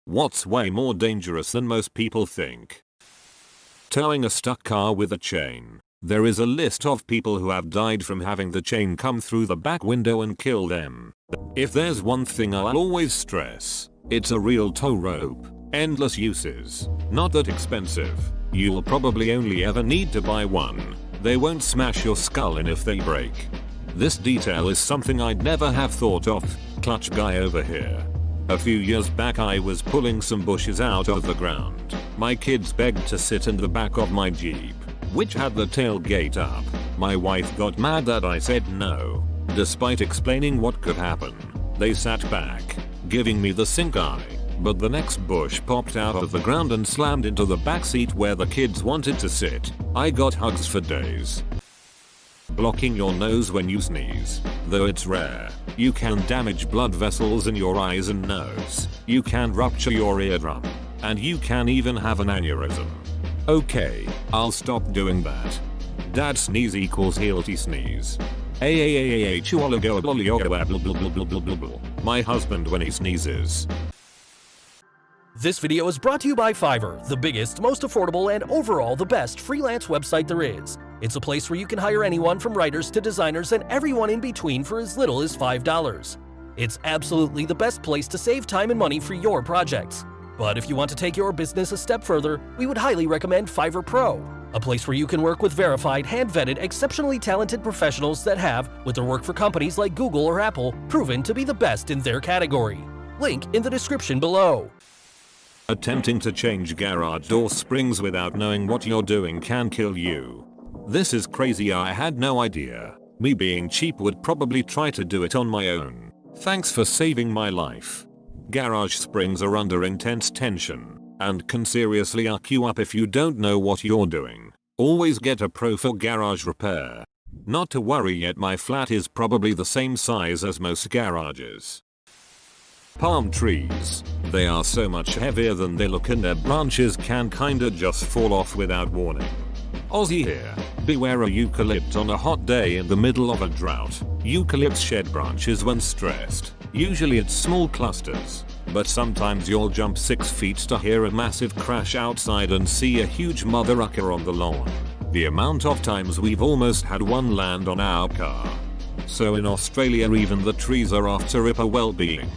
What's way more dangerous than most people think? Towing a stuck car with a chain. There is a list of people who have died from having the chain come through the back window and kill them. If there's one thing I'll always stress, it's a real tow rope. Endless uses. Not that expensive. You'll probably only ever need to buy one. They won't smash your skull in if they break. This detail is something I'd never have thought of. Clutch guy over here. A few years back I was pulling some bushes out of the ground. My kids begged to sit in the back of my Jeep, which had the tailgate up. My wife got mad that I said no. Despite explaining what could happen, they sat back, giving me the sink eye. But the next bush popped out of the ground and slammed into the back seat where the kids wanted to sit. I got hugs for days. Blocking your nose when you sneeze. Though it's rare, you can damage blood vessels in your eyes and nose. You can rupture your eardrum. And you can even have an aneurysm. Okay, I'll stop doing that. Dad sneeze equals healthy sneeze. My husband when he sneezes. This video is brought to you by Fiverr, the biggest, most affordable, and overall the best freelance website there is. It's a place where you can hire anyone from writers to designers and everyone in between for as little as $5. It's absolutely the best place to save time and money for your projects. But if you want to take your business a step further, we would highly recommend Fiverr Pro, a place where you can work with verified, hand-vetted, exceptionally talented professionals that have, with their work for companies like Google or Apple, proven to be the best in their category. Link in the description below. Attempting to change garage door springs without knowing what you're doing can kill you. This is crazy, I had no idea. Me being cheap would probably try to do it on my own. Thanks for saving my life. Garage springs are under intense tension and can seriously arc you up if you don't know what you're doing. Always get a pro for garage repair. Not to worry yet, my flat is probably the same size as most garages. Palm trees. They are so much heavier than they look and their branches can kinda just fall off without warning. Aussie here. Beware a eucalypt on a hot day in the middle of a drought. Eucalypts shed branches when stressed. Usually it's small clusters, but sometimes you'll jump 6 feet to hear a massive crash outside and see a huge mother-ucker on the lawn. The amount of times we've almost had one land on our car. So in Australia even the trees are after ripper well-being.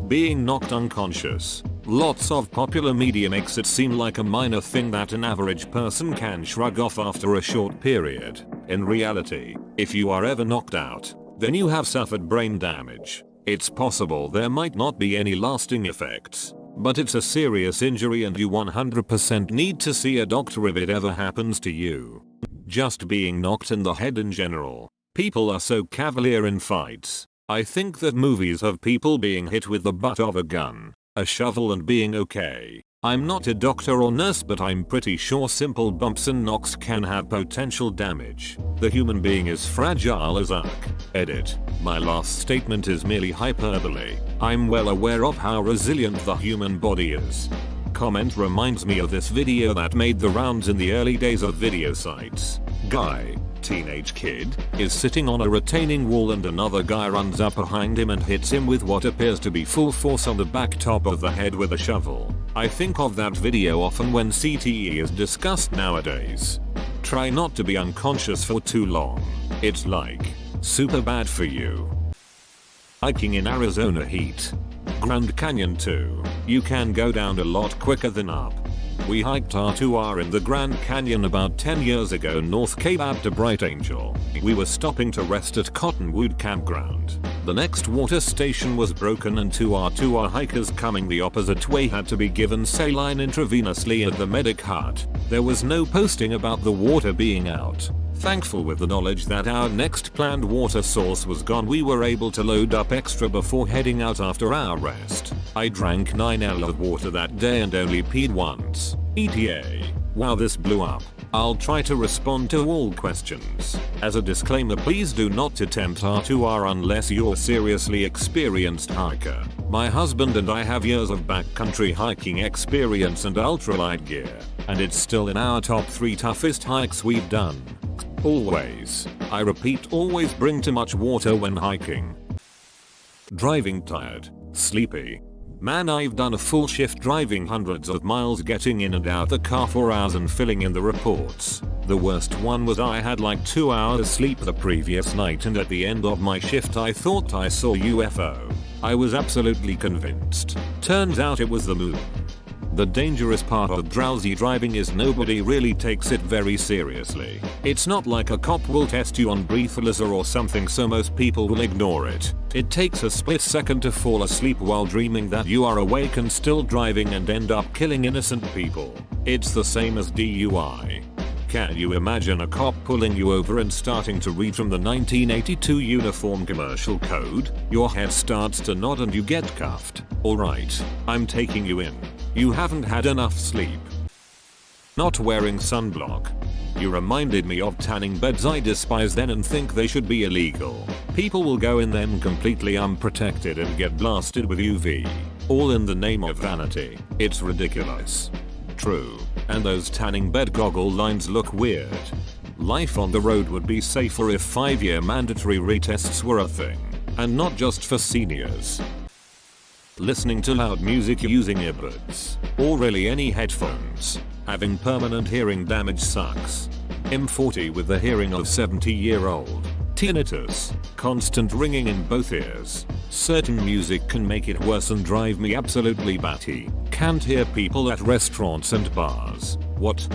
Being knocked unconscious. Lots of popular media makes it seem like a minor thing that an average person can shrug off after a short period. In reality, if you are ever knocked out, then you have suffered brain damage. It's possible there might not be any lasting effects, but it's a serious injury and you 100% need to see a doctor if it ever happens to you. Just being knocked in the head in general. People are so cavalier in fights. I think that movies of people being hit with the butt of a gun, a shovel and being okay. I'm not a doctor or nurse, but I'm pretty sure simple bumps and knocks can have potential damage. The human being is fragile as arc. Edit. My last statement is merely hyperbole. I'm well aware of how resilient the human body is. Comment reminds me of this video that made the rounds in the early days of video sites. Guy, teenage kid, is sitting on a retaining wall and another guy runs up behind him and hits him with what appears to be full force on the back top of the head with a shovel. I think of that video often when CTE is discussed nowadays. Try not to be unconscious for too long. It's like super bad for you. Hiking in Arizona heat. Grand Canyon too. You can go down a lot quicker than up. We hiked R2R in the Grand Canyon about 10 years ago north Cape Ab to Bright Angel. We were stopping to rest at Cottonwood Campground. The next water station was broken and 2 R2R hikers coming the opposite way had to be given saline intravenously at the medic hut. There was no posting about the water being out. Thankful with the knowledge that our next planned water source was gone, we were able to load up extra before heading out after our rest. I drank 9 L of water that day and only peed once. ETA. Wow, this blew up. I'll try to respond to all questions. As a disclaimer, please do not attempt R2R unless you're a seriously experienced hiker. My husband and I have years of backcountry hiking experience and ultralight gear, and it's still in our top 3 toughest hikes we've done. Always, I repeat, always bring too much water when hiking. Driving tired, sleepy. Man, I've done a full shift driving hundreds of miles, getting in and out the car for hours and filling in the reports. The worst one was I had like 2 hours sleep the previous night, and at the end of my shift I thought I saw UFO. I was absolutely convinced. Turns out it was the moon. The dangerous part of drowsy driving is nobody really takes it very seriously. It's not like a cop will test you on breathalyzer or something, so most people will ignore it. It takes a split second to fall asleep while dreaming that you are awake and still driving and end up killing innocent people. It's the same as DUI. Can you imagine a cop pulling you over and starting to read from the 1982 Uniform Commercial Code? Your head starts to nod and you get cuffed. Alright, I'm taking you in. You haven't had enough sleep. Not wearing sunblock. You reminded me of tanning beds I despise then and think they should be illegal. People will go in them completely unprotected and get blasted with UV. All in the name of vanity. It's ridiculous. True. And those tanning bed goggle lines look weird. Life on the road would be safer if 5-year mandatory retests were a thing. And not just for seniors. Listening to loud music using earbuds, or really any headphones. Having permanent hearing damage sucks. M40 with the hearing of 70-year-old. Tinnitus, constant ringing in both ears. Certain music can make it worse and drive me absolutely batty. Can't hear people at restaurants and bars. What?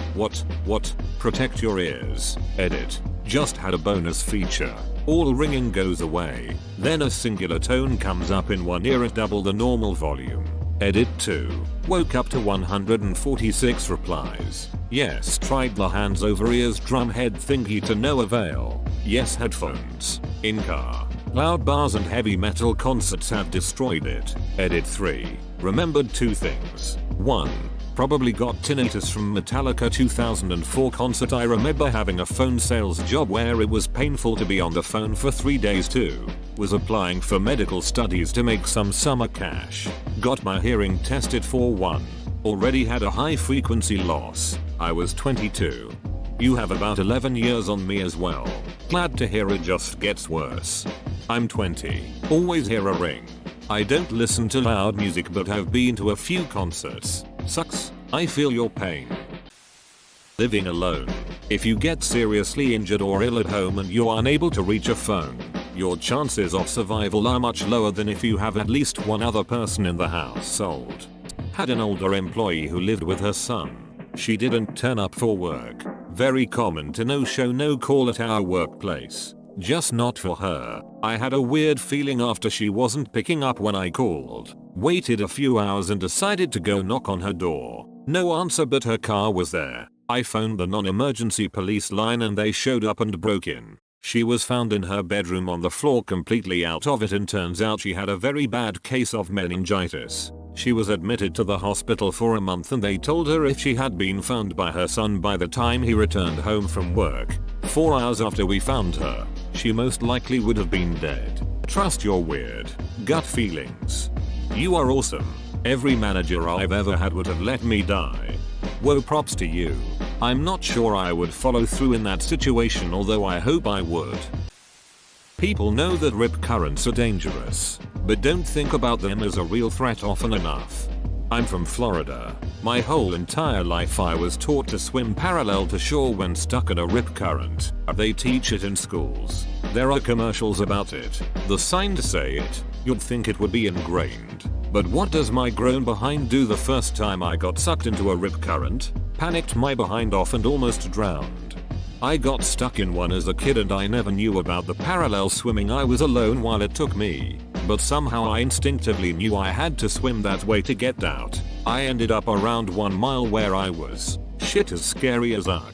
Protect your ears. Edit. Just had a bonus feature. All ringing goes away. Then a singular tone comes up in one ear at double the normal volume. Edit 2. Woke up to 146 replies. Yes, tried the hands over ears drumhead thingy to no avail. Yes, headphones. In car. Loud bars and heavy metal concerts have destroyed it. Edit 3. Remembered 2 things. 1. Probably got tinnitus from Metallica 2004 concert. I remember having a phone sales job where it was painful to be on the phone for 3 days. 2. Was applying for medical studies to make some summer cash. Got my hearing tested for 1. Already had a high frequency loss. I was 22. You have about 11 years on me as well. Glad to hear it just gets worse. I'm 20. Always hear a ring. I don't listen to loud music but have been to a few concerts. Sucks. I feel your pain. Living alone. If you get seriously injured or ill at home and you're unable to reach a phone, your chances of survival are much lower than if you have at least one other person in the household. Had an older employee who lived with her son. She didn't turn up for work. Very common to no show no call at our workplace. Just not for her. I had a weird feeling after she wasn't picking up when I called. Waited a few hours and decided to go knock on her door. No answer, but her car was there. I phoned the non-emergency police line and they showed up and broke in. She was found in her bedroom on the floor completely out of it, and turns out she had a very bad case of meningitis. She was admitted to the hospital for a month and they told her if she had been found by her son by the time he returned home from work, 4 hours after we found her, she most likely would have been dead. Trust your weird gut feelings. You are awesome. Every manager I've ever had would have let me die. Whoa, props to you. I'm not sure I would follow through in that situation, although I hope I would. People know that rip currents are dangerous, but don't think about them as a real threat often enough. I'm from Florida. My whole entire life I was taught to swim parallel to shore when stuck in a rip current. They teach it in schools. There are commercials about it. The signs say it. You'd think it would be ingrained. But what does my grown behind do the first time I got sucked into a rip current? Panicked my behind off and almost drowned. I got stuck in one as a kid and I never knew about the parallel swimming. I was alone while it took me, but somehow I instinctively knew I had to swim that way to get out. I ended up around 1 mile where I was. Shit as scary as uck.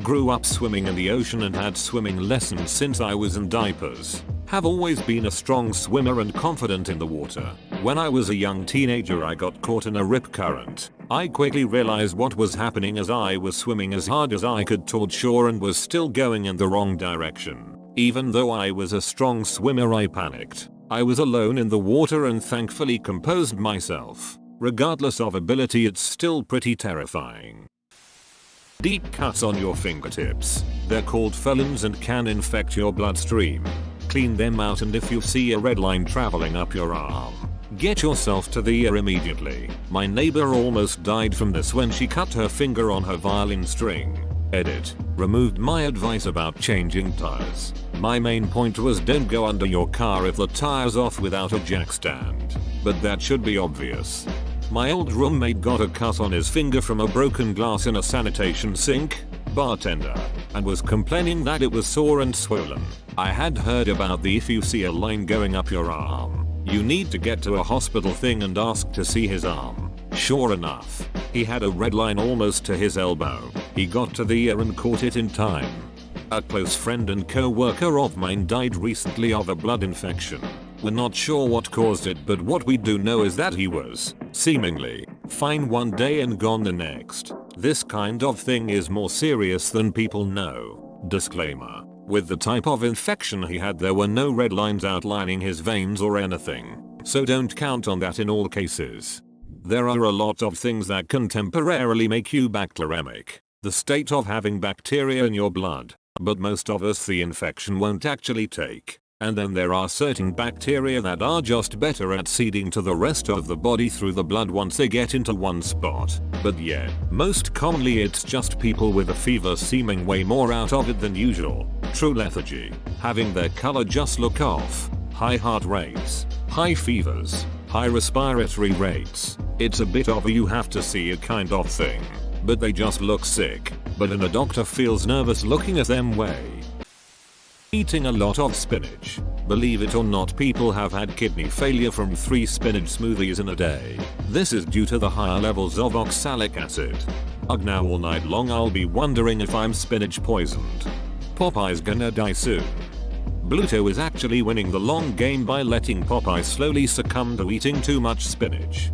Grew up swimming in the ocean and had swimming lessons since I was in diapers. Have always been a strong swimmer and confident in the water. When I was a young teenager I got caught in a rip current. I quickly realized what was happening as I was swimming as hard as I could toward shore and was still going in the wrong direction. Even though I was a strong swimmer, I panicked. I was alone in the water and thankfully composed myself. Regardless of ability, it's still pretty terrifying. Deep cuts on your fingertips. They're called felons and can infect your bloodstream. Clean them out, and if you see a red line traveling up your arm, Get yourself to the ER immediately. My neighbor almost died from this when she cut her finger on her violin string. Edit. Removed my advice about changing tires. My main point was don't go under your car if the tire's off without a jack stand. But that should be obvious. My old roommate got a cut on his finger from a broken glass in a sanitation sink, bartender, and was complaining that it was sore and swollen. I had heard about the if you see a line going up your arm, you need to get to a hospital thing and ask to see his arm. Sure enough, he had a red line almost to his elbow. He got to the ER and caught it in time. A close friend and co-worker of mine died recently of a blood infection. We're not sure what caused it, but what we do know is that he was, seemingly, fine one day and gone the next. This kind of thing is more serious than people know. Disclaimer. With the type of infection he had, there were no red lines outlining his veins or anything, so don't count on that in all cases. There are a lot of things that can temporarily make you bacteremic, the state of having bacteria in your blood, but most of us the infection won't actually take. And then there are certain bacteria that are just better at seeding to the rest of the body through the blood once they get into one spot. But yeah, most commonly it's just people with a fever seeming way more out of it than usual. True lethargy, having their color just look off, high heart rates, high fevers, high respiratory rates. It's a bit of a you have to see it kind of thing. But they just look sick, but then a doctor feels nervous looking at them way. Eating a lot of spinach. Believe it or not, people have had kidney failure from 3 spinach smoothies in a day. This is due to the higher levels of oxalic acid. Ugh, now all night long I'll be wondering if I'm spinach poisoned. Popeye's gonna die soon. Bluto is actually winning the long game by letting Popeye slowly succumb to eating too much spinach.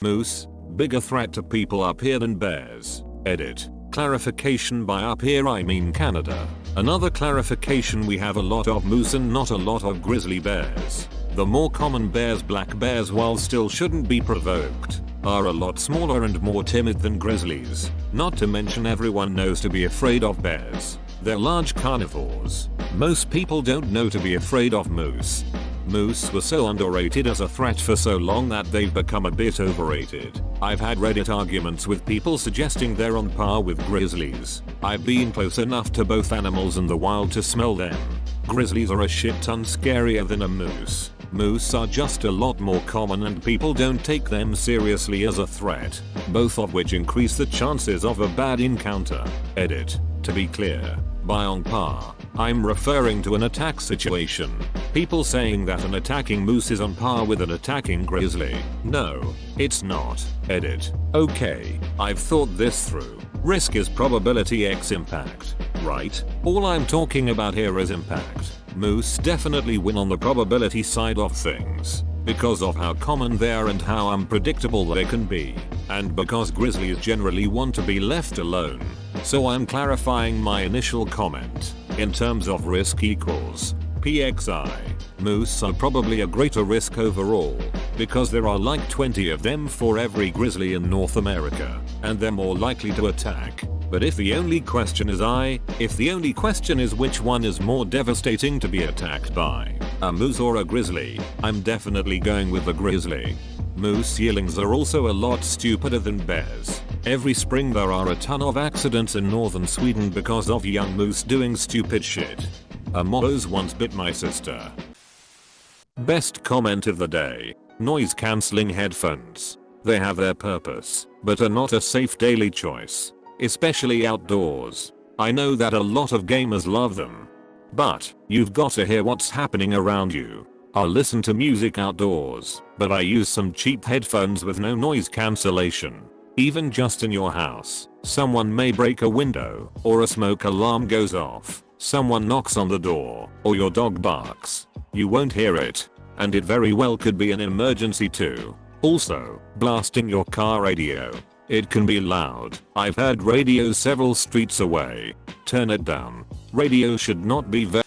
Moose, bigger threat to people up here than bears. Edit. Clarification: by up here I mean Canada. Another clarification: we have a lot of moose and not a lot of grizzly bears. The more common bears, black bears, while still shouldn't be provoked, are a lot smaller and more timid than grizzlies. Not to mention everyone knows to be afraid of bears. They're large carnivores. Most people don't know to be afraid of moose. Moose were so underrated as a threat for so long that they've become a bit overrated. I've had Reddit arguments with people suggesting they're on par with grizzlies. I've been close enough to both animals in the wild to smell them. Grizzlies are a shit ton scarier than a moose. Moose are just a lot more common and people don't take them seriously as a threat, both of which increase the chances of a bad encounter. Edit. To be clear, by on par, I'm referring to an attack situation. People saying that an attacking moose is on par with an attacking grizzly. No, it's not. Edit. Okay, I've thought this through. Risk is probability x impact, right? All I'm talking about here is impact. Moose definitely win on the probability side of things, because of how common they are and how unpredictable they can be, and because grizzlies generally want to be left alone. So I'm clarifying my initial comment. In terms of risk equals PXI, moose are probably a greater risk overall, because there are like 20 of them for every grizzly in North America, and they're more likely to attack. But if the only question is which one is more devastating to be attacked by, a moose or a grizzly, I'm definitely going with the grizzly. Moose yearlings are also a lot stupider than bears. Every spring there are a ton of accidents in northern Sweden because of young moose doing stupid shit. A moose once bit my sister. Best comment of the day. Noise cancelling headphones. They have their purpose, but are not a safe daily choice, especially outdoors. I know that a lot of gamers love them, but you've got to hear what's happening around you. I'll listen to music outdoors, but I use some cheap headphones with no noise cancellation. Even just in your house, someone may break a window, or a smoke alarm goes off, someone knocks on the door, or your dog barks. You won't hear it, and it very well could be an emergency too. Also, blasting your car radio. It can be loud. I've heard radio several streets away. Turn it down. Radio should not be very